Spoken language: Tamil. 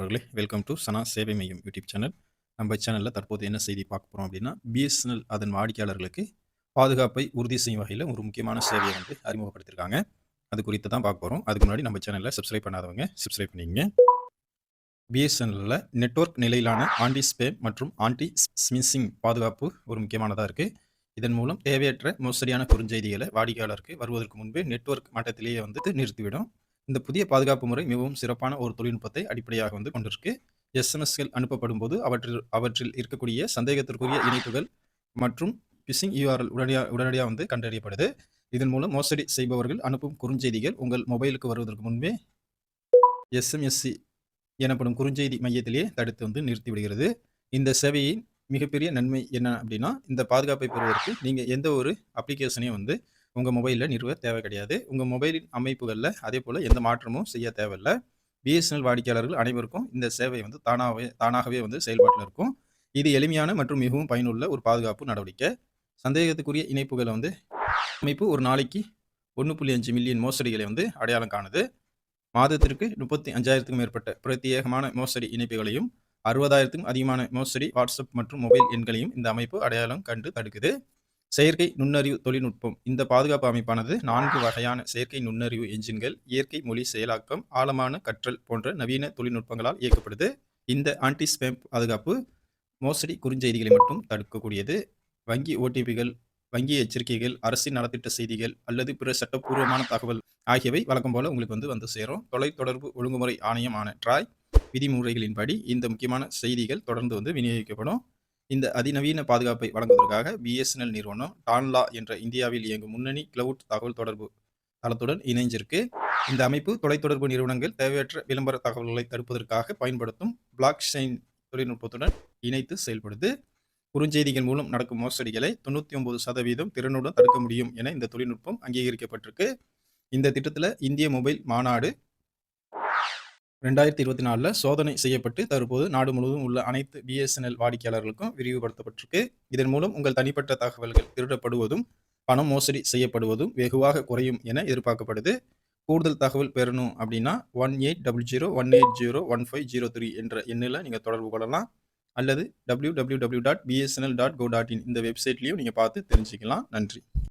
நண்பர்களே, வெல்கம் டு சனா சேவை மையம் யூடியூப் சேனல். நம்ம சேனல்ல தற்போது என்ன செய்தி பார்க்க போறோம் அப்படின்னா, பிஎஸ்என்எல் அதன் வாடிக்கையாளர்களுக்கு பாதுகாப்பை உறுதி செய்யும் வகையில ஒரு முக்கியமான சேவைய அறிமுகப்படுத்தியிருக்காங்க. அது குறித்து தான் பார்க்க போறோம். அதுக்கு முன்னாடி நம்ம சேனல சப்ஸ்கிரைப் பண்ணாதவங்க சப்ஸ்கிரைப் பண்ணிக்கங்க. பிஎஸ்என்எல்ல நெட்வொர்க் நிலையிலான ஆன்டி ஸ்பேம் மற்றும் ஆன்டி ஸ்மிஷிங் பாதுகாப்பு ஒரு முக்கியமானதா இருக்கு. இதன் மூலம் தேவையற்ற மோசடியான குறுஞ்செய்திகளை வாடிக்கையாளருக்கு வருவதற்கு முன்பே நெட்வொர்க் மட்டத்திலேயே நிறுத்திவிடும். இந்த புதிய பாதுகாப்பு முறை மிகவும் சிறப்பான ஒரு தொழில்நுட்பத்தை அடிப்படையாக கொண்டிருக்கு. எஸ்எம்எஸ்கள் அனுப்பப்படும் போது அவற்றில் இருக்கக்கூடிய சந்தேகத்திற்குரிய இணைப்புகள் மற்றும் பிஷிங் யூஆர்எல் உடனடியா கண்டறியப்படுது. இதன் மூலம் மோசடி செய்பவர்கள் அனுப்பும் குறுஞ்செய்திகள் உங்கள் மொபைலுக்கு வருவதற்கு முன்பே எஸ்எம்எஸ்சி எனப்படும் குறுஞ்செய்தி மையத்திலேயே தடுத்து நிறுத்தி விடுகிறது. இந்த சேவையின் மிகப்பெரிய நன்மை என்ன அப்படின்னா, இந்த பாதுகாப்பை பெறுவதற்கு நீங்க எந்த ஒரு அப்ளிகேஷனையும் உங்க மொபைல்ல நிறுவ தேவை கிடையாது. உங்க மொபைலின் அமைப்புகள்ல அதேபோல எந்த மாற்றமும் செய்ய தேவையில்ல. பிஎஸ்என்எல் வாடிக்கையாளர்கள் அனைவருக்கும் இந்த சேவை தானாகவே செயல்பாட்டில் இருக்கும். இது எளிமையான மற்றும் மிகவும் பயனுள்ள ஒரு பாதுகாப்பு நடவடிக்கை. சந்தேகத்துக்குரிய இணைப்புகளை அமைப்பு ஒரு நாளைக்கு 1.5 மில்லியன் மோசடிகளை அடையாளம் காணுது. மாதத்திற்கு 35,000க்கும் மேற்பட்ட பிரத்யேகமான மோசடி இணைப்புகளையும் 60,000க்கும் அதிகமான மோசடி வாட்ஸ்அப் மற்றும் மொபைல் எண்களையும் இந்த அமைப்பு அடையாளம் கண்டு தடுக்குது. செயற்கை நுண்ணறிவு தொழில்நுட்பம். இந்த பாதுகாப்பு அமைப்பானது 4 வகையான செயற்கை நுண்ணறிவு என்ஜின்கள், இயற்கை மொழி செயலாக்கம், ஆழமான கற்றல் போன்ற நவீன தொழில்நுட்பங்களால் இயக்கப்படுது. இந்த ஆன்டி ஸ்பேம் பாதுகாப்பு மோசடி குறுஞ்செய்திகளை மட்டும் தடுக்கக்கூடியது. வங்கி ஓடிபிகள், வங்கி எச்சரிக்கைகள், அரசின் நலத்திட்ட செய்திகள் அல்லது பிற சட்டப்பூர்வமான தகவல் ஆகியவை வழக்கம் போல உங்களுக்கு வந்து சேரும். தொலைத்தொடர்பு ஒழுங்குமுறை ஆணையமான ட்ராய் விதிமுறைகளின்படி இந்த முக்கியமான செய்திகள் தொடர்ந்து விநியோகிக்கப்படும். இந்த அதிநவீன பாதுகாப்பை வழங்குவதற்காக பிஎஸ்என்எல் நிறுவனம் டான்லா என்ற இந்தியாவில் இயங்கும் முன்னணி கிளவுட் தகவல் தொடர்பு தளத்துடன் இணைஞ்சிருக்கு. இந்த அமைப்பு தொலைத்தொடர்பு நிறுவனங்கள் தேவையற்ற விளம்பர தகவல்களை தடுப்பதற்காக பயன்படுத்தும் பிளாக் செயின் தொழில்நுட்பத்துடன் இணைத்து செயல்படுது. குறுஞ்செய்திகள் மூலம் நடக்கும் மோசடிகளை 99% திறனுடன் தடுக்க முடியும் என இந்த தொழில்நுட்பம் அங்கீகரிக்கப்பட்டிருக்கு. இந்த திட்டத்தில் இந்திய மொபைல் மாநாடு 2024 சோதனை செய்யப்பட்டு தற்போது நாடு முழுவதும் உள்ள அனைத்து பிஎஸ்என்எல் வாடிக்கையாளர்களுக்கும் விரிவுபடுத்தப்பட்டிருக்கு. இதன் மூலம் உங்கள் தனிப்பட்ட தகவல்கள் திருடப்படுவதும் பணம் மோசடி செய்யப்படுவதும் வெகுவாக குறையும் என எதிர்பார்க்கப்படுது. கூடுதல் தகவல் பெறணும் அப்படின்னா 1800180150 என்ற எண்ணில் நீங்கள் தொடர்பு கொள்ளலாம். அல்லது www.bsnl.go.in இந்த வெப்சைட்லையும் நீங்கள் பார்த்து தெரிஞ்சுக்கலாம். நன்றி.